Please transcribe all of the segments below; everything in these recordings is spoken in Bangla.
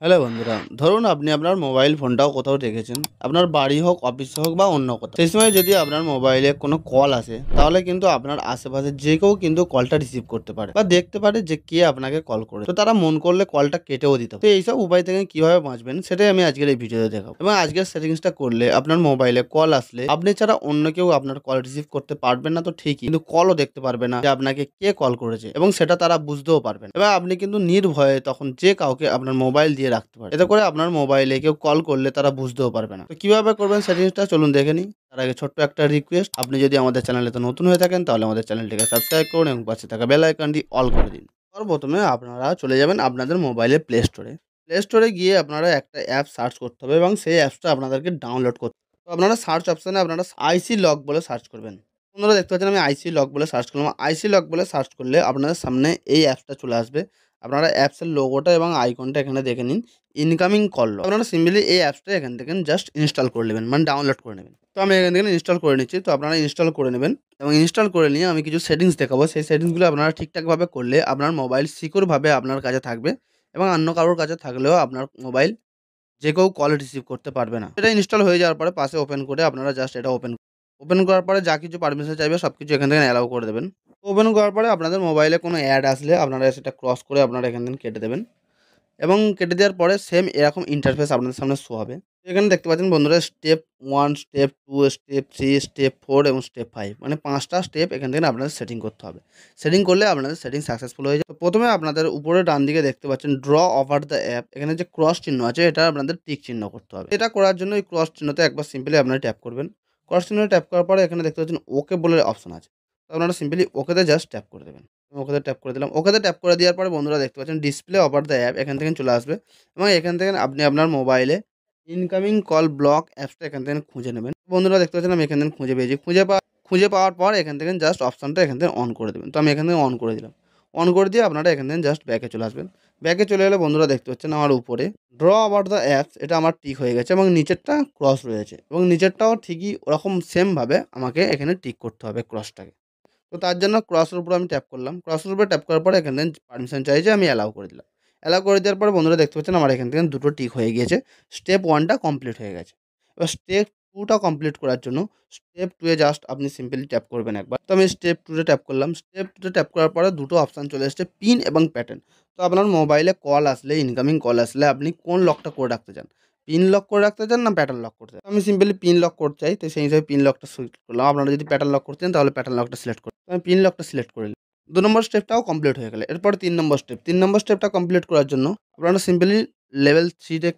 হ্যালো বন্ধুরা, ধরুন আপনি আপনার মোবাইল ফোনটাও কোথাও রেখেছেন, আপনার বাড়ি হোক, অফিসে হোক বা অন্য কোথাও। সেই সময় যদি আপনার মোবাইলে কোনো কল আসে, তাহলে কিন্তু আপনার আশেপাশে যে কেউ কিন্তু কলটা রিসিভ করতে পারে বা দেখতে পারে যে কে আপনাকে কল করে। তো তারা মন করলে কলটা কেটেও দিতে পারে। তো এইসব উপায় থেকে কিভাবে বাঁচবেন সেটাই আমি আজকের এই ভিডিওতে দেখাবো। এবং আজকের সেটিংসটা করলে আপনার মোবাইলে কল আসলে আপনি ছাড়া অন্য কেউ আপনার কল রিসিভ করতে পারবেন না তো ঠিকই, কিন্তু কলও দেখতে পারবে না যে আপনাকে কে কল করেছে, এবং সেটা তারা বুঝতেও পারবেন। এবার আপনি কিন্তু নির্ভয়ে তখন যে কাউকে আপনার মোবাইল দিয়ে রাখতে পারেন। এতে করে আপনার মোবাইলে কেউ কল করলে তারা বুঝতেও পারবে না। তো কিভাবে করবেন সেটিংসটা চলুন দেখে নিই। তার আগে ছোট্ট একটা রিকোয়েস্ট, আপনি যদি আমাদের চ্যানেলে তো নতুন হয়ে থাকেন তাহলে আমাদের চ্যানেলটিকে সাবস্ক্রাইব করুন এবং পাশে থাকা বেল আইকনটি অল করে দিন। সর্বপ্রথমে আপনারা চলে যাবেন আপনাদের মোবাইলে প্লে স্টোরে। প্লে স্টোরে গিয়ে আপনারা একটা অ্যাপ সার্চ করতে হবে এবং সেই অ্যাপসটা আপনাদেরকে ডাউনলোড করতে হবে। তো আপনারা সার্চ অপশনে আপনারা আইসি লক বলে সার্চ করবেন। আপনারা দেখতে পাচ্ছেন আমি আইসি লক বলে সার্চ করলাম। আইসি লক বলে সার্চ করলে আপনাদের সামনে এই অ্যাপসটা চলে আসবে। আপনারা অ্যাপসের লোগোটা এবং আইকনটা এখানে দেখে নিন, ইনকামিং কল লক। আপনারা সিম্পলি এই অ্যাপসটা এখান থেকে জাস্ট ইনস্টল করে নেবেন, মানে ডাউনলোড করে নেবেন। তো আমি এখান থেকে ইনস্টল করে নিচ্ছি। তো আপনারা ইনস্টল করে নেবেন এবং ইনস্টল করে নিয়ে আমি কিছু সেটিংস দেখাবো। সেই সেটিংসগুলো আপনারা ঠিকঠাকভাবে করলে আপনার মোবাইল সিকিউরভাবে আপনার কাছে থাকবে এবং অন্য কারোর কাছে থাকলেও আপনার মোবাইল যে কেউ কল রিসিভ করতে পারবে না। এটা ইনস্টল হয়ে যাওয়ার পরে পাশে ওপেন করে আপনারা জাস্ট এটা ওপেন ওপেন করার পরে যা কিছু পারমিশন চাইবে সবকিছু এখান থেকে অ্যালাউ করে দেবেন। ওপেন করার পরে আপনাদের মোবাইলে কোনো অ্যাড আসলে আপনারা সেটা ক্রস করে আপনারা এখান থেকে কেটে দেবেন এবং কেটে দেওয়ার পরে সেম এরকম ইন্টারফেস আপনাদের সামনে শো হবে। এখানে দেখতে পাচ্ছেন বন্ধুরা, স্টেপ 1, স্টেপ 2, স্টেপ 3, স্টেপ 4 এবং স্টেপ 5, মানে 5টা স্টেপ এখান থেকে আপনাদের সেটিং করতে হবে। সেটিং করলে আপনাদের সেটিং সাকসেসফুল হয়ে যায়। তো প্রথমে আপনাদের উপরে ডান দিকে দেখতে পাচ্ছেন ড্র ওভার দ্য অ্যাপ, এখানে যে ক্রস চিহ্ন আছে এটা আপনাদের টিক চিহ্ন করতে হবে। এটা করার জন্য এই ক্রস চিহ্নতে একবার সিম্পলি আপনারা ট্যাপ করবেন। ক্রস চিহ্ন ট্যাপ করার পরে এখানে দেখতে পাচ্ছেন ওকে বলে অপশন আছে। তো আপনারা সিম্পলি ওকেতে জাস্ট ট্যাপ করে দেবেন। ওকেতে ট্যাপ করে দিলাম। ওকেতে ট্যাপ করে দেওয়ার পরে বন্ধুরা দেখতে পাচ্ছেন ডিসপ্লে ওভার দ্য অ্যাপ এখান থেকে চলে আসবে এবং এখান থেকে আপনি আপনার মোবাইলে ইনকামিং কল ব্লক অ্যাপসটা এখান থেকে খুঁজে নেবেন। বন্ধুরা দেখতে পাচ্ছেন আমি এখান থেকে খুঁজে পেয়েছি। খুঁজে পাওয়ার পর এখান থেকে জাস্ট অপশনটা এখান থেকে অন করে দেবেন। তো আমি এখান থেকে অন করে দিলাম। অন করে দিয়ে আপনারা এখান থেকে জাস্ট ব্যাকে চলে আসবেন। ব্যাকে চলে এলে বন্ধুরা দেখতে পাচ্ছেন আমার উপরে ড্র ওভার দ্য অ্যাপস এটা আমার টিক হয়ে গেছে এবং নিচেরটা ক্রস রয়েছে এবং নিচেরটাও ঠিকই ওরকম সেমভাবে আমাকে এখানে টিক করতে হবে ক্রসটাকে। তো তার জন্য ক্রসের উপর আমি ট্যাপ করলাম। ক্রসের উপরে ট্যাপ করার পরে এখান থেকে পারমিশন চাইছে, আমি অ্যালাউ করে দিলাম। অ্যালাউ করে দেওয়ার পরে বন্ধুরা দেখতে পাচ্ছেন আমার এখান থেকে দুটো টিক হয়ে গিয়েছে। স্টেপ 1 টা কমপ্লিট হয়ে গেছে। এবার স্টেপ 2 টা কমপ্লিট করার জন্য স্টেপ 2 এ জাস্ট আপনি সিম্পলি ট্যাপ করবেন একবার। তো আমি স্টেপ 2 তে ট্যাপ করলাম। স্টেপ 2 তে ট্যাপ করার পরে দুটো অপশন চলে এসেছে, পিন এবং প্যাটার্ন। তো আপনার মোবাইলে কল আসলে, ইনকামিং কল আসলে আপনি কোন লকটা করে রাখতে চান? পিন লক করে রাখতে চান না প্যাটার্ন লক করতে চান? আমি সিম্পলি পিন লক করতে চাই। তো সেই হিসাবে পিন লকটা সিলেক্ট করলাম। আপনারা যদি প্যাটার্ন লক করতে চান তাহলে প্যাটার্ন লকটা সিলেক্ট করুন। আমি পিন লকটা সিলেক্ট করে নিলাম। ২ নম্বর স্টেপটাও কমপ্লিট হয়ে গেল। এরপরে ৩ নম্বর স্টেপ। ৩ নম্বর স্টেপটা কমপ্লিট করার জন্য আপনারা সিম্পলি লেভেল 3 তে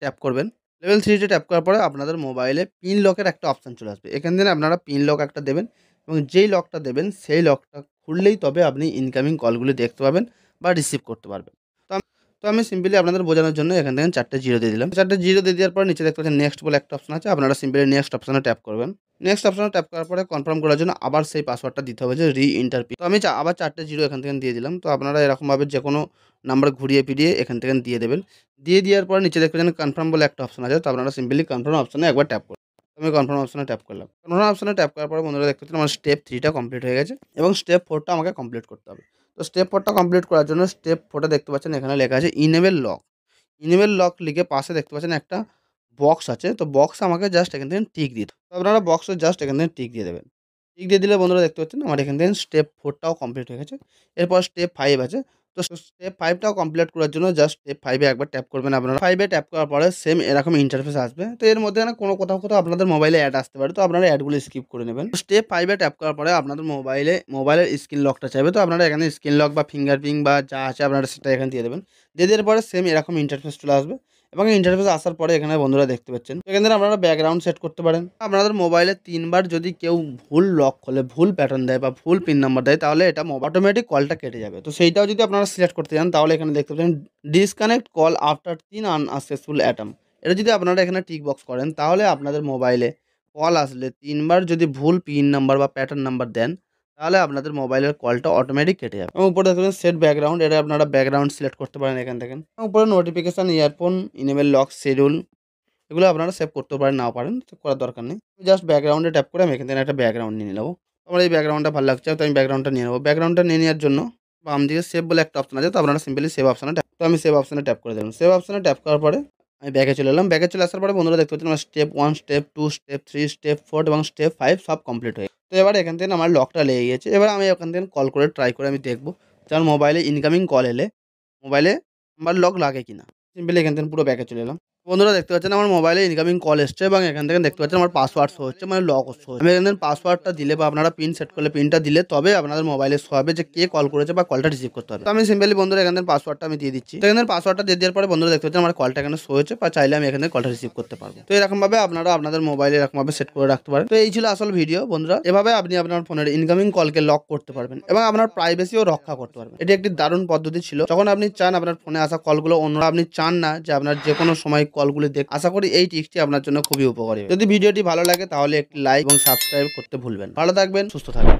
ট্যাপ করবেন। লেভেল 3 তে ট্যাপ করার পরে আপনাদের মোবাইলে পিন লকের একটা অপশন চলে আসবে। এখান থেকে আপনারা পিন লক একটা দেবেন এবং যেই লকটা দেবেন সেই লকটা খুললেই তবে আপনি ইনকামিং কলগুলি দেখতে পাবেন বা রিসিভ করতে পারবেন। তো আমি সিম্পলি আপনাদের বোঝানোর জন্য এখান থেকে 4টে জিরো দিয়ে দিলাম। 4টে জিরো দিয়ে দেওয়ার পর নিচে দেখতে পাচ্ছেন নেক্সট বলে একটা অপশন আছে। আপনারা সিম্পলি নেক্সট অপশনে ট্যাপ করবেন। নেক্সট অপশনে ট্যাপ করার পরে কনফার্ম করার জন্য আবার সেই পাসওয়ার্ডটা দিতে হবে, যে রি-এন্টার পিন। তো আমি আবার 4টে জিরো এখান থেকে দিয়ে দিলাম। তো আপনারা এরকমভাবে যেকোনো নাম্বার ঘুরিয়ে ফিরিয়ে এখান থেকে দিয়ে দেবেন। দিয়ে দেওয়ার পর নিচে দেখতে পাচ্ছেন কনফার্ম বলে একটা অপশন আছে। তো আপনারা সিম্পলি কনফার্ম অপশনে একবার ট্যাপ করুন। আমি কনফার্ম অপশনে ট্যাপ করলাম। কনফার্ম অপশনে ট্যাপ করার পরে বন্ধুরা দেখতে পাচ্ছেন আমার স্টেপ 3 টা কমপ্লিট হয়ে গেছে এবং স্টেপ 4 টা আমাকে কমপ্লিট করতে হবে। তো স্টেপ 4 টা কমপ্লিট করার জন্য স্টেপ 4 টা দেখতে পাচ্ছেন এখানে লেখা আছে ইনেবল লক। ইনেবল লক লিখে পাশে দেখতে পাচ্ছেন একটা বক্স আছে। তো বক্সে আমাকে জাস্ট এখান থেকে টিক দিতে হবে। তো আপনারা বক্সে জাস্ট এখান থেকে টিক দিয়ে দেবেন। টিক দিয়ে দিলে বন্ধুরা দেখতে পাচ্ছেন আমার এখান থেকে স্টেপ 4 টাও কমপ্লিট হয়ে গেছে। এরপর স্টেপ 5 আছে। তো স্টেপ 5 টাও কমপ্লিট করার জন্য জাস্ট স্টেপ 5 এ একবার ট্যাপ করবেন আপনারা। 5 এ ট্যাপ করার পরে সেম এরকম ইন্টারফেস আসবে। তো এর মধ্যে না কোথাও আপনাদের মোবাইলে অ্যাড আসতে পারে। তো আপনারা অ্যাডগুলো স্কিপ করে নেবেন। স্টেপ 5 এ ট্যাপ করার পরে আপনাদের মোবাইলের স্ক্রিন লকটা চাইবে। তো আপনারা এখানে স্ক্রিন লক বা ফিঙ্গারপ্রিন্ট বা যা আছে আপনারা সেটা এখানে দিয়ে দেবেন। দিয়ে দেওয়ার পরে সেম এরকম ইন্টারফেস চলে আসবে এবং ইন্টারফেস আসার পরে এখানে বন্ধুরা দেখতে পাচ্ছেন এখান থেকে আপনারা ব্যাকগ্রাউন্ড সেট করতে পারেন। আপনাদের মোবাইলে ৩ বার যদি কেউ ভুল লক খোলে, ভুল প্যাটার্ন দেয় বা ভুল পিন নাম্বার দেয় তাহলে এটা অটোমেটিক কলটা কেটে যাবে। তো সেইটাও যদি আপনারা সিলেক্ট করতে চান তাহলে এখানে দেখতে পাচ্ছেন disconnect call after ৩ unsuccessful attempt. এটা যদি আপনারা এখানে টিক বক্স করেন তাহলে আপনাদের মোবাইলে কল আসলে ৩ বার যদি ভুল পিন নাম্বার বা প্যাটার্ন নাম্বার দেন তাহলে আপনাদের মোবাইলের কলটা অটোমেটিক কেটে যাবে। এবং উপরে দেখবেন সেট ব্যাকগ্রাউন্ড, এটা আপনারা ব্যাকগ্রাউন্ড সিলেক্ট করতে পারেন এখান থেকে। উপরে notification, earphone, enable lock, schedule এগুলো আপনারা সেভ করতেও পারেন, নাও পারেন, করার দরকার নেই। জাস্ট ব্যাকগ্রাউন্ডে ট্যাপ করে আমি এখান থেকে একটা ব্যাকগ্রাউন্ড নিয়ে নেবো। আমার এই ব্যাকগ্রাউন্ডটা ভালো লাগছে তো আমি ব্যাকগ্রাউন্ডটা নিয়ে নেবো। ব্যাকগ্রাউন্ডটা নিয়ে নেওয়ার জন্য বাম দিকে সেভ বলে একটা অপশন আছে। তো আপনারা সিম্পলি সেভ অপশনে ট্যাপ। তো আমি সেভ অপশনে ট্যাপ করে দিলাম। সেভ অপশনে ট্যাপ করার পরে আমি ব্যাকে চলে এলাম। ব্যাকে চলে আসার পরে বন্ধুরা দেখতে পাচ্ছেন আমার স্টেপ 1, স্টেপ 2, স্টেপ 3, স্টেপ 4 এবং স্টেপ 5 সব কমপ্লিট হয়ে গেছে। তো এবার এখান থেকে আমার লকটা লেগে গেছে। এবার আমি এখান থেকে কল করে ট্রাই করে আমি দেখব যে আমার মোবাইলে ইনকামিং কল এলে মোবাইলে নাম্বার লক লাগে কিনা। সিম্পলি এখান থেকে পুরো ব্যাকে চলে এলাম। বন্ধুরা দেখতে পাচ্ছেন আমার মোবাইলে ইনকামিং কল এসছে এবং এখান থেকে দেখতে পাচ্ছেন আমার পাসওয়ার্ড শো হচ্ছে, মানে লক শো হচ্ছে। আমি এখান থেকে পাসওয়ার্ডটা দিলে বা আপনারা পিন সেট করলে পিনটা দিলে তবে আপনাদের মোবাইলে শো হবে যে কে কল করেছে বা কলটা রিসিভ করতে হবে। তো আমি সিম্পলি বন্ধুরা এখান থেকে পাসওয়ার্ডটা আমি দিয়ে দিচ্ছি। তো এখান থেকে পাসওয়ার্ডটা দিয়ে দেওয়ার পরে বন্ধুরা দেখতে পাচ্ছেন আমার কলটা এখানে শো হয়েছে বা চাইলে আমি এখান থেকে কলটা রিসিভ করতে পারবো। তো এরকম ভাবে আপনারা আপনাদের মোবাইলে এরকম ভাবে সেট করে রাখতে পারেন। তো এই ছিল আসল ভিডিও বন্ধুরা। এভাবে আপনি আপনার ফোনের ইনকামিং কলকে লক করতে পারবেন এবং আপনার প্রাইভেসিও রক্ষা করতে পারবেন। এটি একটি দারুণ পদ্ধতি ছিল। যখন আপনি চান আপনার ফোনে আসা কলগুলো অন্যরা আপনি চান না যে আপনার যে কোনো সময় কলগুলি দেখ, আশা করি এই টিপসটি আপনার জন্য খুবই উপকারী। যদি ভিডিওটি ভালো লাগে তাহলে একটি লাইক এবং সাবস্ক্রাইব করতে ভুলবেন। ভালো থাকবেন, সুস্থ থাকবেন।